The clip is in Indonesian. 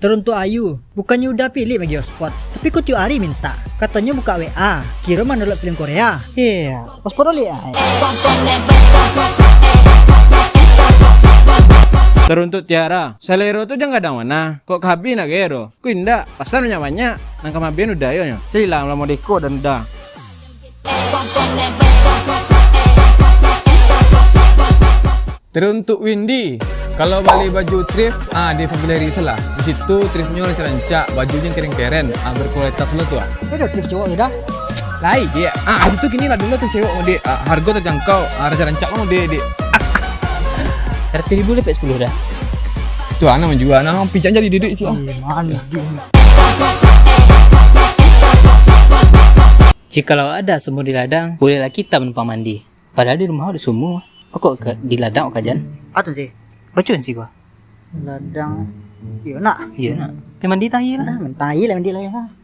Teruntuk Ayu, bukannya udah pilih bagi hotspot, tapi kok tiap hari minta. Katanya buka WA, kira mana download film Korea. Iya, hotspot oleh ya. Teruntuk Tiara, Selero tuh jangan ada mana. Kok kabi nak gero? Ku indah, pasal banyak. Nang kamabian udah yo nya. Silang lah mau deko dan udah. Teruntuk Windy, kalau beli baju thrift, di Family Resale lah. Di situ thriftnya rancak, bajunya keren-keren, berkualitas lo tuh. Udah trip cowok udah. Lain dia. Di situ gini lah dulu tuh cewek mau deh, harga terjangkau, rancak mau deh. 100.000 lebih 10 dah. Tuh anak menjual, anak pijak jadi didik sih. Mana? Jikalau ada sumur di ladang, bolehlah kita menumpang mandi. Padahal di rumah ada sumur. Kok di ladang kajan? Atau sih? Bacuan sih gua. Ladang. Iya nak. Iya nak. Mandi tahi lah. Mentai lah mandi lah ya.